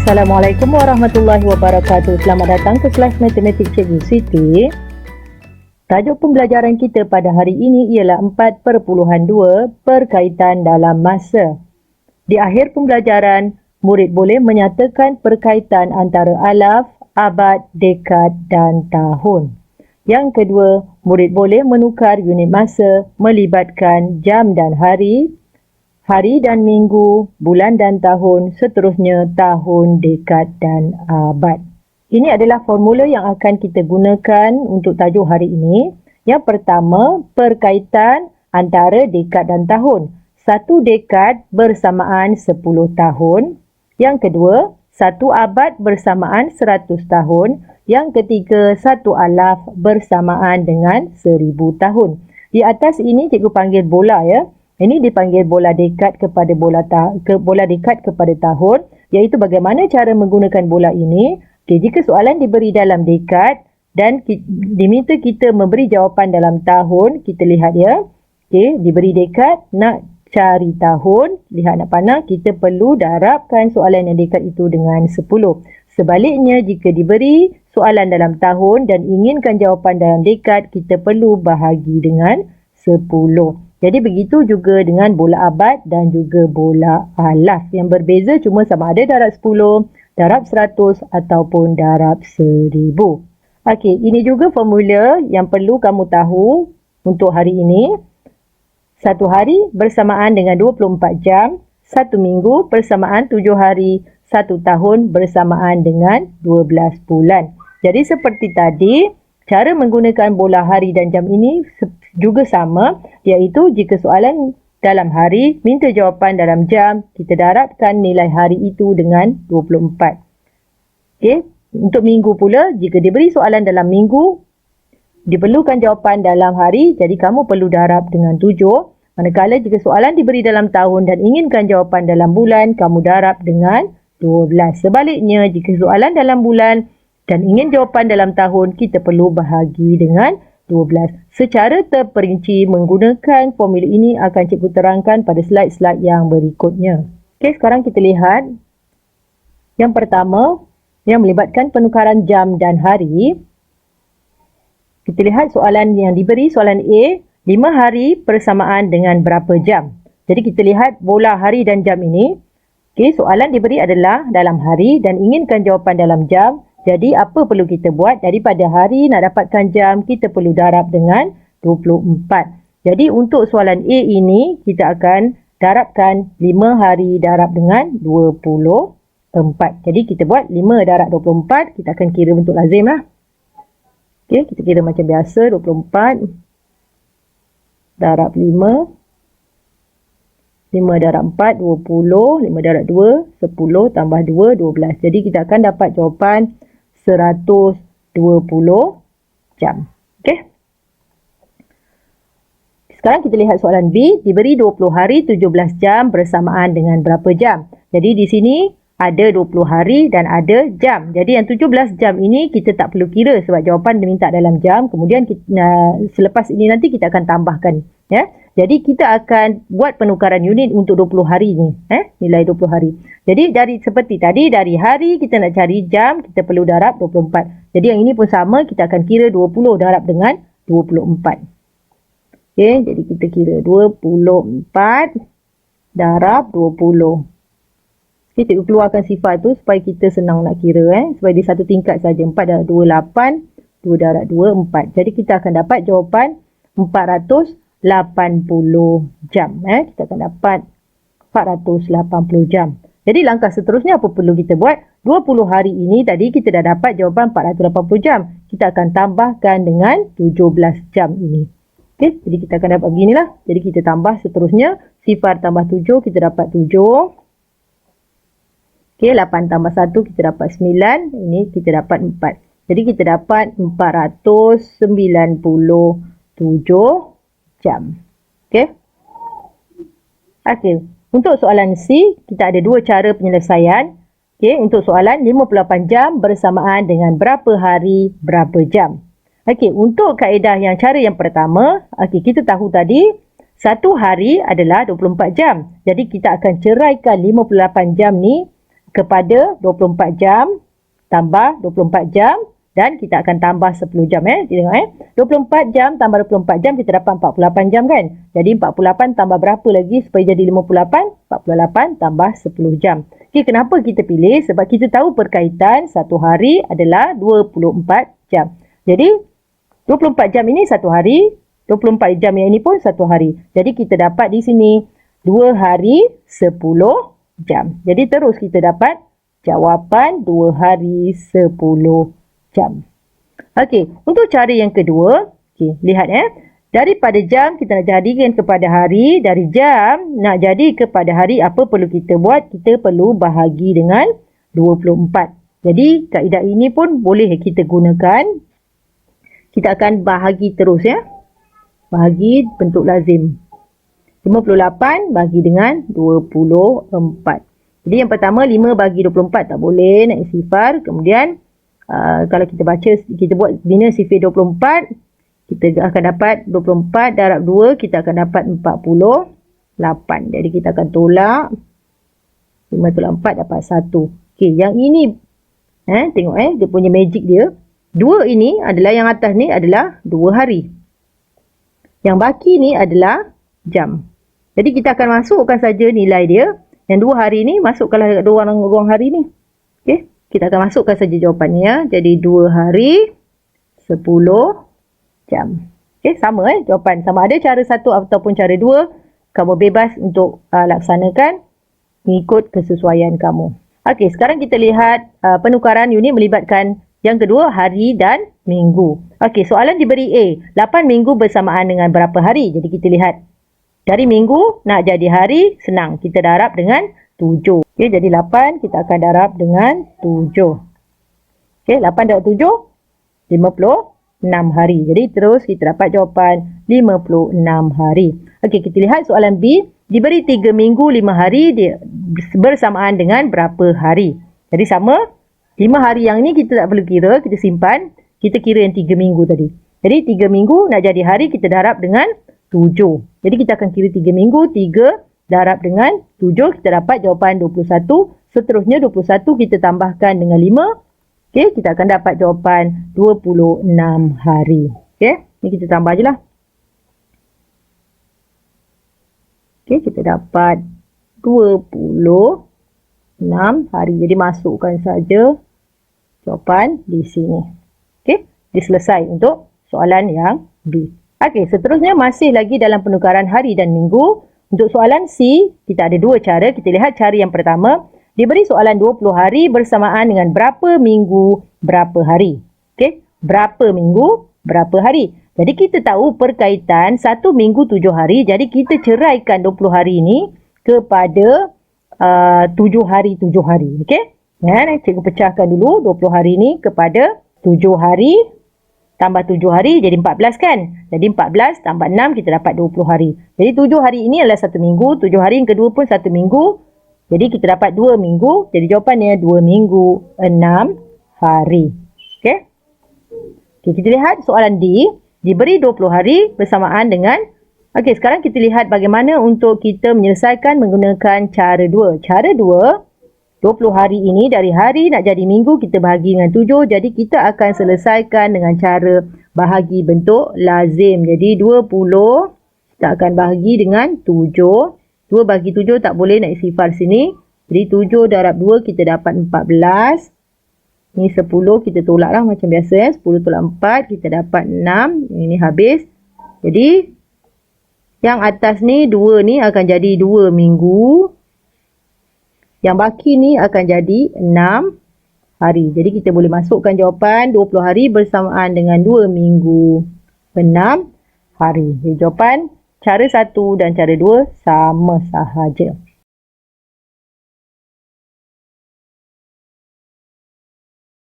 Assalamualaikum warahmatullahi wabarakatuh. Selamat datang ke kelas matematik Cikgu Siti. Tajuk pembelajaran kita pada hari ini ialah 4.2 perkaitan dalam masa. Di akhir pembelajaran, murid boleh menyatakan perkaitan antara alaf, abad, dekad dan tahun. Yang kedua, murid boleh menukar unit masa melibatkan jam dan hari dan minggu, bulan dan tahun, seterusnya tahun, dekad dan abad. Ini adalah formula yang akan kita gunakan untuk tajuk hari ini. Yang pertama, perkaitan antara dekad dan tahun. Satu dekad bersamaan 10 tahun. Yang kedua, satu abad bersamaan 100 tahun. Yang ketiga, satu alaf bersamaan dengan 1000 tahun. Di atas ini cikgu panggil bola ya. Ini dipanggil bola dekad kepada bola dekad kepada tahun, iaitu bagaimana cara menggunakan bola ini. Okay, jika soalan diberi dalam dekad dan diminta kita memberi jawapan dalam tahun, kita lihat ya. Okay, diberi dekad, nak cari tahun, lihat nak panah, kita perlu darabkan soalan yang dekad itu dengan 10. Sebaliknya, jika diberi soalan dalam tahun dan inginkan jawapan dalam dekad, kita perlu bahagi dengan 10. Jadi begitu juga dengan bola abad dan juga bola alaf. Yang berbeza cuma sama ada darab 10, darab 100 ataupun darab 1000. Okey, ini juga formula yang perlu kamu tahu untuk hari ini. Satu hari bersamaan dengan 24 jam, satu minggu bersamaan 7 hari, satu tahun bersamaan dengan 12 bulan. Jadi seperti tadi, cara menggunakan bola hari dan jam ini juga sama, iaitu jika soalan dalam hari, minta jawapan dalam jam, kita darabkan nilai hari itu dengan 24. Okey, untuk minggu pula, jika diberi soalan dalam minggu, diperlukan jawapan dalam hari, jadi kamu perlu darab dengan 7. Manakala jika soalan diberi dalam tahun dan inginkan jawapan dalam bulan, kamu darab dengan 12. Sebaliknya, jika soalan dalam bulan dan ingin jawapan dalam tahun, kita perlu bahagi dengan 12. Secara terperinci menggunakan formula ini akan cikgu terangkan pada slide-slide yang berikutnya. Okey, sekarang kita lihat. Yang pertama, yang melibatkan penukaran jam dan hari. Kita lihat soalan yang diberi, soalan A, 5 hari persamaan dengan berapa jam? Jadi kita lihat bola hari dan jam ini. Okey, soalan diberi adalah dalam hari dan inginkan jawapan dalam jam. Jadi apa perlu kita buat? Daripada hari nak dapatkan jam, kita perlu darab dengan 24. Jadi untuk soalan A ini, kita akan darabkan 5 hari darab dengan 24. Jadi kita buat 5 darab 24, kita akan kira bentuk lazim lah. Okey, kita kira macam biasa, 24 darab 5. 5 darab 4, 20. 5 darab 2, 10 tambah 2, 12. Jadi kita akan dapat jawapan 120 jam. Okey. Sekarang kita lihat soalan B. Diberi 20 hari 17 jam bersamaan dengan berapa jam? Jadi di sini ada 20 hari dan ada jam. Jadi yang 17 jam ini kita tak perlu kira sebab jawapan diminta dalam jam. Kemudian selepas ini nanti kita akan tambahkan. Ya. Jadi kita akan buat penukaran unit untuk 20 hari ni. Nilai 20 hari. Jadi seperti tadi, dari hari kita nak cari jam, kita perlu darab 24. Jadi yang ini pun sama, kita akan kira 20 darab dengan 24. Okey, jadi kita kira 24 darab 20. Okay, cikgu keluarkan sifar tu supaya kita senang nak kira. Supaya dia satu tingkat saja. 4 darab 2, 8. 2 darab 2, 4. Jadi kita akan dapat jawapan 480 jam. Kita akan dapat 480 jam. Jadi langkah seterusnya apa perlu kita buat? 20 hari ini tadi kita dah dapat jawapan 480 jam. Kita akan tambahkan dengan 17 jam ini. Okey, jadi kita akan dapat beginilah. Jadi kita tambah seterusnya. Sifar tambah 7, kita dapat 7. Okey, 8 tambah 1, kita dapat 9. Ini kita dapat 4. Jadi kita dapat 497 jam. Okey. Okey. Untuk soalan C, kita ada dua cara penyelesaian. Okey, untuk soalan 58 jam bersamaan dengan berapa hari, berapa jam. Okey, untuk kaedah cara yang pertama, okey, kita tahu tadi satu hari adalah 24 jam. Jadi kita akan ceraikan 58 jam ni kepada 24 jam tambah 24 jam dan kita akan tambah 10 jam. Tengok 24 jam tambah 24 jam kita dapat 48 jam kan. Jadi 48 tambah berapa lagi supaya jadi 58? 48 tambah 10 jam. Okey, kenapa kita pilih? Sebab kita tahu perkaitan satu hari adalah 24 jam. Jadi 24 jam ini satu hari, 24 jam yang ini pun satu hari. Jadi kita dapat di sini 2 hari 10 jam. Jadi terus kita dapat jawapan 2 hari 10 jam. Okey, untuk cara yang kedua, okey, lihat daripada jam kita nak jadikan kepada hari, dari jam nak jadi kepada hari, apa perlu kita buat? Kita perlu bahagi dengan 24. Jadi kaedah ini pun boleh kita gunakan. Kita akan bahagi terus bahagi bentuk lazim. 58 bahagi dengan 24. Jadi yang pertama 5 bagi 24 tak boleh nak sifar. Kemudian kalau kita baca, kita buat bina sifir 24, kita akan dapat 24 darab 2, kita akan dapat 48. Jadi kita akan tolak 5 tolak 4 dapat 1. Okey, yang ini tengok dia punya magic dia. 2 ini adalah, yang atas ni adalah 2 hari. Yang baki ni adalah jam. Jadi kita akan masukkan saja nilai dia. Yang 2 hari ni masukkanlah dekat ruang hari ni. Okey, kita akan masukkan saja jawapannya. Jadi 2 hari 10 jam. Okey, sama jawapan. Sama ada cara 1 ataupun cara 2. Kamu bebas untuk laksanakan mengikut kesesuaian kamu. Okey, sekarang kita lihat penukaran unit melibatkan yang kedua, hari dan minggu. Okey, soalan diberi A. 8 minggu bersamaan dengan berapa hari? Jadi kita lihat. Dari minggu nak jadi hari, senang. Kita darab dengan 7. Okey, jadi 8 kita akan darab dengan 7. Okey, 8 darab 7, 56 hari. Jadi terus kita dapat jawapan 56 hari. Okey, kita lihat soalan B. Diberi 3 minggu 5 hari bersamaan dengan berapa hari? Jadi sama. 5 hari yang ni kita tak perlu kira, kita simpan. Kita kira yang 3 minggu tadi. Jadi 3 minggu nak jadi hari, kita darab dengan 7. Jadi kita akan kira 3 minggu, 3 darab dengan 7, kita dapat jawapan 21. Seterusnya 21 kita tambahkan dengan 5. Okey, kita akan dapat jawapan 26 hari. Okey, ni kita tambah je lah. Okey, kita dapat 26 hari. Jadi masukkan saja jawapan di sini. Okey, dia selesai untuk soalan yang B. Okey, seterusnya masih lagi dalam penukaran hari dan minggu. Untuk soalan C, kita ada 2 cara. Kita lihat cara yang pertama. Diberi soalan 20 hari bersamaan dengan berapa minggu, berapa hari. Okey, berapa minggu, berapa hari. Jadi kita tahu perkaitan 1 minggu 7 hari. Jadi kita ceraikan 20 hari ini kepada 7 hari 7 hari. Okey. Cikgu pecahkan dulu 20 hari ni kepada 7 hari tambah 7 hari jadi 14 kan. Jadi 14 tambah 6 kita dapat 20 hari. Jadi 7 hari ini adalah 1 minggu. 7 hari yang kedua pun 1 minggu. Jadi kita dapat 2 minggu. Jadi jawapannya 2 minggu 6 hari. Okey. Okay, kita lihat soalan D. Diberi 20 hari bersamaan dengan. Okey, sekarang kita lihat bagaimana untuk kita menyelesaikan menggunakan cara 2. Cara 2. 20 hari ini dari hari nak jadi minggu kita bahagi dengan 7. Jadi kita akan selesaikan dengan cara bahagi bentuk lazim. Jadi 20 kita akan bahagi dengan 7. 2 bagi 7 tak boleh nak sifar sini. Jadi 7 darab 2 kita dapat 14. Ini 10 kita tolak lah macam biasa 10 tolak 4 kita dapat 6. Ini habis. Jadi yang atas ni 2 ni akan jadi 2 minggu. Yang baki ni akan jadi 6 hari. Jadi kita boleh masukkan jawapan 20 hari bersamaan dengan 2 minggu 6 hari. Jadi jawapan cara 1 dan cara 2 sama sahaja.